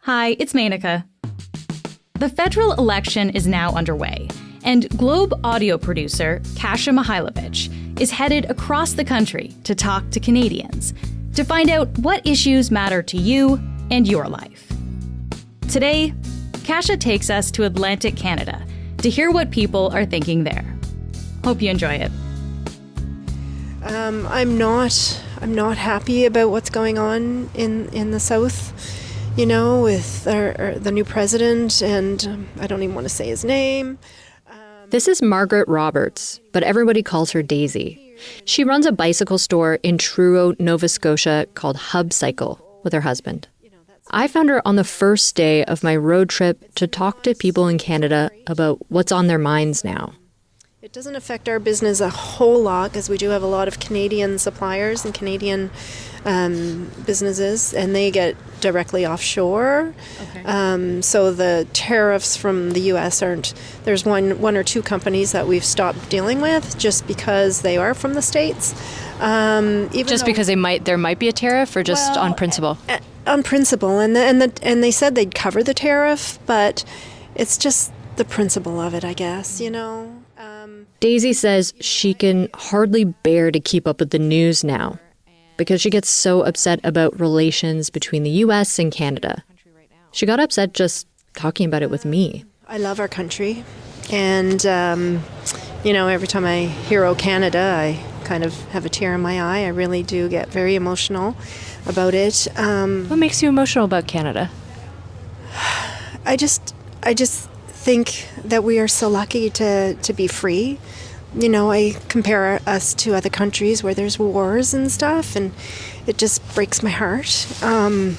Hi, it's Menaka. The federal election is now underway, and Globe audio producer Kasia Mychajlowyzc is headed across the country to talk to Canadians to find out what issues matter to you and your life. Today, Kasia takes us to Atlantic Canada to hear what people are thinking there. Hope you enjoy it. I'm not happy about what's going on in the South. You know, with the new president, and I don't even want to say his name. This is Margaret Roberts, but everybody calls her Daisy. She runs a bicycle store in Truro, Nova Scotia called Hub Cycle with her husband. I found her on the first day of my road trip to talk to people in Canada about what's on their minds now. It doesn't affect our business a whole lot because we do have a lot of Canadian suppliers and Canadian businesses, and they get directly offshore. Okay. So the tariffs from the U.S. aren't. There's one or two companies that we've stopped dealing with just because they are from the States. Just because there might be a tariff, or just on principle? On principle, and they said they'd cover the tariff, but it's just the principle of it, I guess. You know. Daisy says she can hardly bear to keep up with the news now because she gets so upset about relations between the U.S. and Canada. She got upset just talking about it with me. I love our country, and, every time I hear "Oh, Canada," I kind of have a tear in my eye. I really do get very emotional about it. What makes you emotional about Canada? I just think that we are so lucky to be free. You know, I compare us to other countries where there's wars and stuff, and it just breaks my heart. When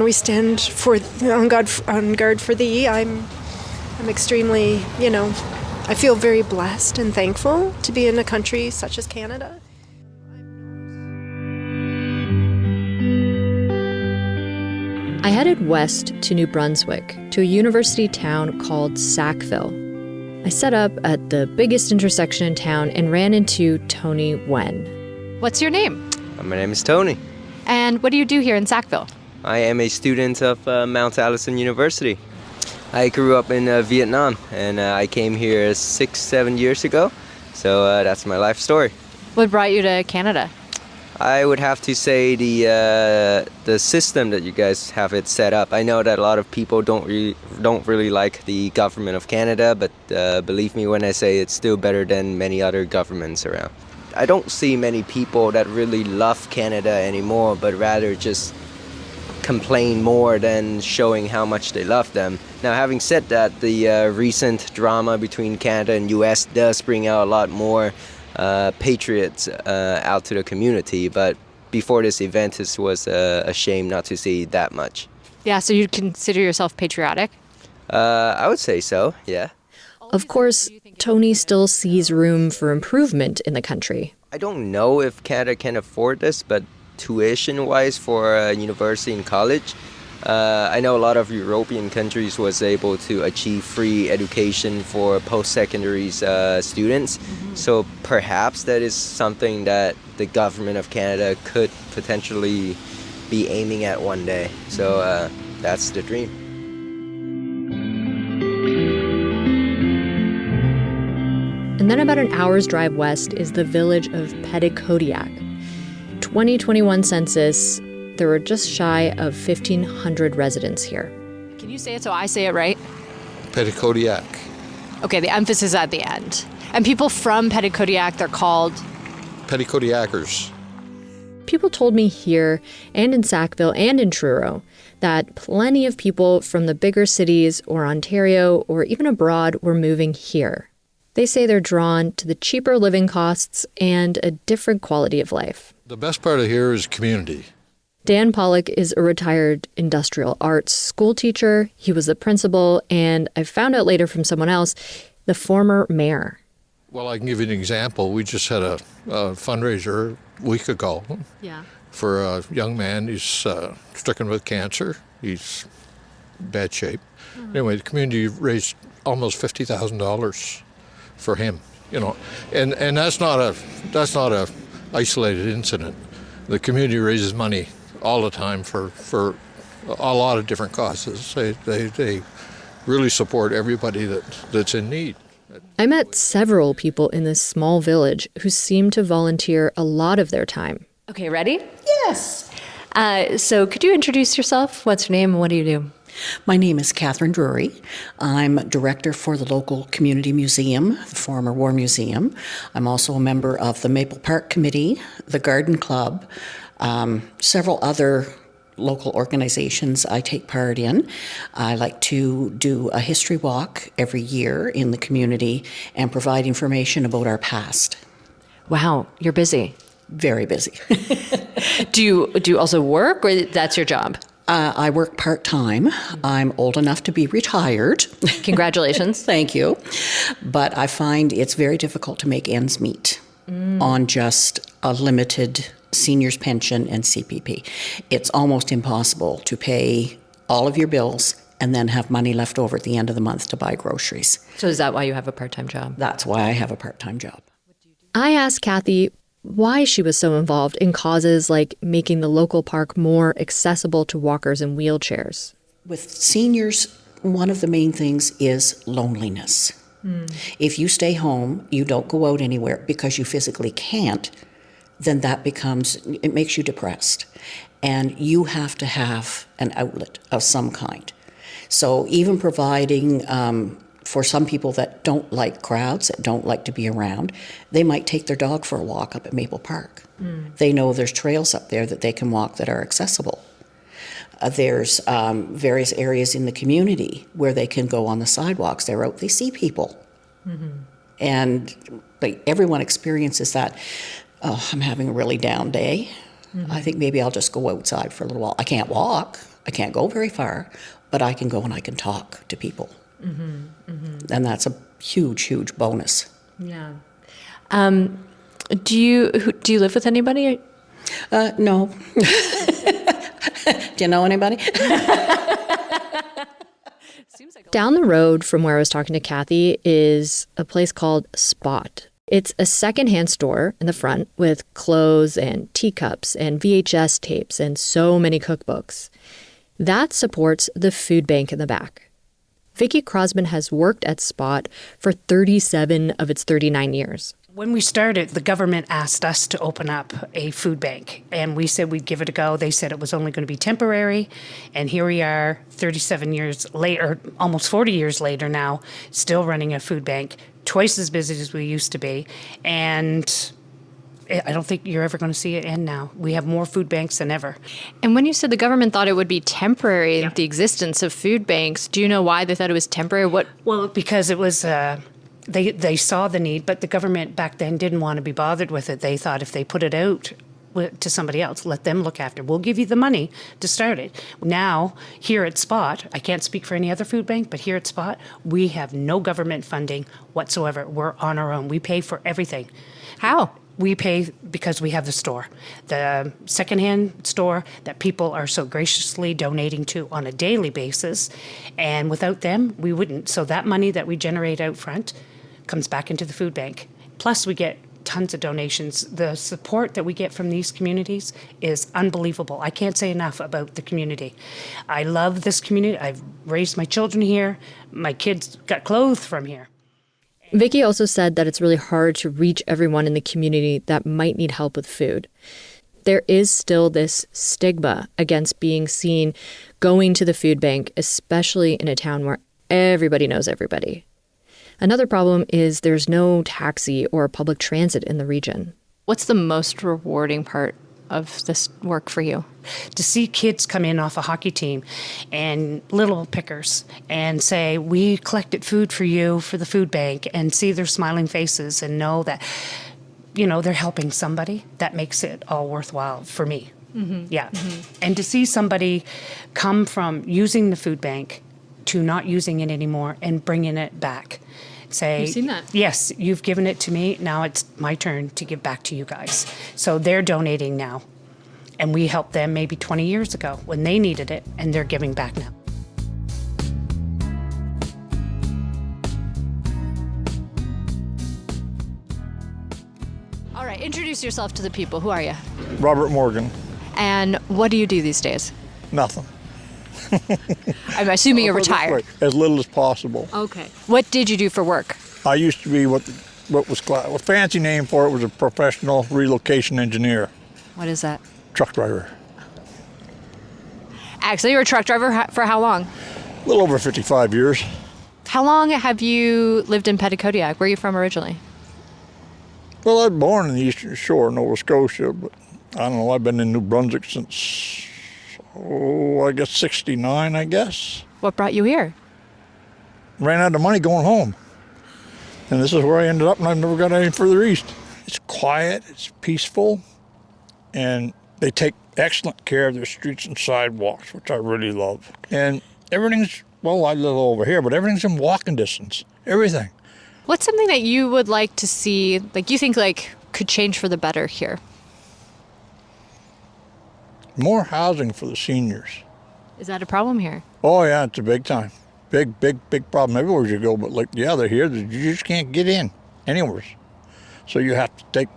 we stand on guard for thee, I'm extremely, I feel very blessed and thankful to be in a country such as Canada. I headed west to New Brunswick, to a university town called Sackville. I set up at the biggest intersection in town and ran into Tony Wen. What's your name? My name is Tony. And what do you do here in Sackville? I am a student of Mount Allison University. I grew up in Vietnam, and I came here 6-7 years ago, so that's my life story. What brought you to Canada? I would have to say the system that you guys have it set up. I know that a lot of people don't really like the government of Canada, but believe me when I say it's still better than many other governments around. I don't see many people that really love Canada anymore, but rather just complain more than showing how much they love them. Now, having said that, the recent drama between Canada and U.S. does bring out a lot more patriots out to the community, but before this event, it was a shame not to see that much. Yeah, so you'd consider yourself patriotic? I would say so, yeah. Of course, Tony still sees room for improvement in the country. I don't know if Canada can afford this, but tuition-wise for a university and college, I know a lot of European countries was able to achieve free education for post-secondary students. Mm-hmm. So perhaps that is something that the government of Canada could potentially be aiming at one day. So that's the dream. And then about an hour's drive west is the village of Petitcodiac. 2021 census, there were just shy of 1,500 residents here. Can you say it so I say it right? Petitcodiac. Okay, the emphasis at the end. And people from Petitcodiac, they're called? Petitcodiacers. People told me here, and in Sackville, and in Truro, that plenty of people from the bigger cities or Ontario or even abroad were moving here. They say they're drawn to the cheaper living costs and a different quality of life. The best part of here is community. Dan Pollock is a retired industrial arts school teacher. He was the principal, and I found out later from someone else, the former mayor. Well, I can give you an example. We just had a fundraiser a week ago for a young man. He's stricken with cancer. He's in bad shape. Mm-hmm. Anyway, the community raised almost $50,000 for him. And that's not a isolated incident. The community raises money all the time for a lot of different causes. They really support everybody that's in need. I met several people in this small village who seemed to volunteer a lot of their time. Okay, ready? Yes. So could you introduce yourself? What's your name and what do you do? My name is Catherine Drury. I'm director for the local community museum, the former War Museum. I'm also a member of the Maple Park Committee, the Garden Club, several other local organizations I take part in. I like to do a history walk every year in the community and provide information about our past. Wow, you're busy. Very busy. Do you also work, or that's your job? I work part-time. I'm old enough to be retired. Congratulations. Thank you. But I find it's very difficult to make ends meet on just a limited senior's pension and CPP. It's almost impossible to pay all of your bills and then have money left over at the end of the month to buy groceries. So is that why you have a part-time job? That's why I have a part-time job. I asked Kathy why she was so involved in causes like making the local park more accessible to walkers and wheelchairs. With seniors, one of the main things is loneliness. If you stay home, you don't go out anywhere because you physically can't, then it makes you depressed. And you have to have an outlet of some kind. So even providing for some people that don't like crowds, that don't like to be around, they might take their dog for a walk up at Maple Park. They know there's trails up there that they can walk that are accessible. There's various areas in the community where they can go on the sidewalks. They're out, they see people. And everyone experiences that. Oh, I'm having a really down day. I think maybe I'll just go outside for a little while. I can't walk. I can't go very far, but I can go and I can talk to people. And that's a huge, huge bonus. Yeah. Do you live with anybody? No. Do you know anybody? Down the road from where I was talking to Kathy is a place called Spot. It's a secondhand store in the front with clothes and teacups and VHS tapes and so many cookbooks. That supports the food bank in the back. Vicki Crosman has worked at Spot for 37 of its 39 years. When we started, the government asked us to open up a food bank, and we said we'd give it a go. They said it was only going to be temporary, and here we are 37 years later, almost 40 years later now, still running a food bank, twice as busy as we used to be, and I don't think you're ever going to see it end now. We have more food banks than ever. And when you said the government thought it would be temporary, the existence of food banks, do you know why they thought it was temporary? Well, because it was... They saw the need, but the government back then didn't want to be bothered with it. They thought if they put it out to somebody else, let them look after it. We'll give you the money to start it. Now, here at Spot, I can't speak for any other food bank, but here at Spot, we have no government funding whatsoever. We're on our own. We pay for everything. How? We pay because we have the store, the secondhand store that people are so graciously donating to on a daily basis. And without them, we wouldn't. So that money that we generate out front comes back into the food bank. Plus, we get tons of donations. The support that we get from these communities is unbelievable. I can't say enough about the community. I love this community. I've raised my children here. My kids got clothes from here. Vicki also said that it's really hard to reach everyone in the community that might need help with food. There is still this stigma against being seen going to the food bank, especially in a town where everybody knows everybody. Another problem is there's no taxi or public transit in the region. What's the most rewarding part of this work for you? To see kids come in off a hockey team and little pickers and say, we collected food for you for the food bank, and see their smiling faces and know that, they're helping somebody, that makes it all worthwhile for me. Yeah. And to see somebody come from using the food bank to not using it anymore and bringing it back. Say, You've seen that? Yes, you've given it to me. Now it's my turn to give back to you guys. So they're donating now. And we helped them maybe 20 years ago when they needed it, and they're giving back now. All right, introduce yourself to the people. Who are you? Robert Morgan. And what do you do these days? Nothing. I'm assuming you're retired. As little as possible. Okay. What did you do for work? I used to be what was a fancy name for it was a professional relocation engineer, What is that? truck driver. Actually, you were a truck driver for how long? A little over 55 years. How long have you lived in Petitcodiac? Where are you from originally? Well, I was born in the Eastern Shore, Nova Scotia, but I don't know, I've been in New Brunswick since, I guess 69, I guess. What brought you here? Ran out of money going home. And this is where I ended up, and I've never got any further east. It's quiet, it's peaceful, and they take excellent care of their streets and sidewalks, which I really love. And everything's, well, I live over here, but everything's in walking distance, everything. What's something that you would like to see, like you think like could change for the better here? More housing for the seniors. Is that a problem here? Oh yeah, it's a big time. Big problem everywhere you go, but like, yeah, they're here, you just can't get in anywhere. So you have to take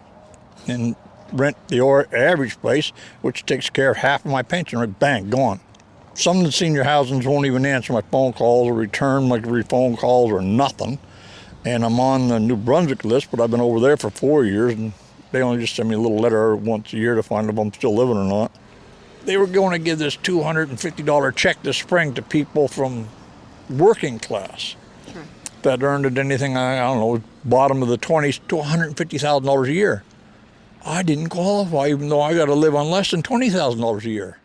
and rent the average place, which takes care of half of my pension, right, bang, gone. Some of the senior housings won't even answer my phone calls or return my phone calls or nothing. And I'm on the New Brunswick list, but I've been over there for 4 years, and they only just send me a little letter once a year to find if I'm still living or not. They were going to give this $250 check this spring to people from working class that earned at anything, I don't know, bottom of the 20s to $150,000 a year. I didn't qualify, even though I got to live on less than $20,000 a year.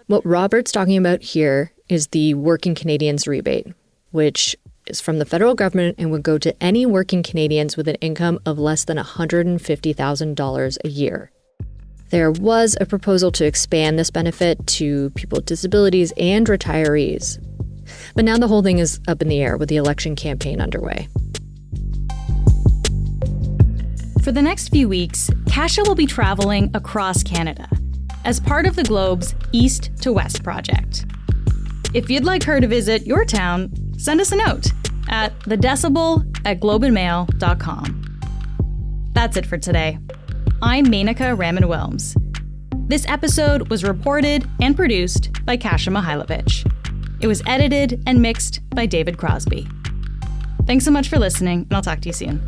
What Robert's talking about here is the Working Canadians rebate, which is from the federal government and would go to any working Canadians with an income of less than $150,000 a year. There was a proposal to expand this benefit to people with disabilities and retirees. But now the whole thing is up in the air with the election campaign underway. For the next few weeks, Kasia will be traveling across Canada as part of the Globe's East to West project. If you'd like her to visit your town, send us a note at thedecibel@globeandmail.com. That's it for today. I'm Menaka Raman-Wilms. This episode was reported and produced by Kasia Mychajlowyzc. It was edited and mixed by David Crosby. Thanks so much for listening, and I'll talk to you soon.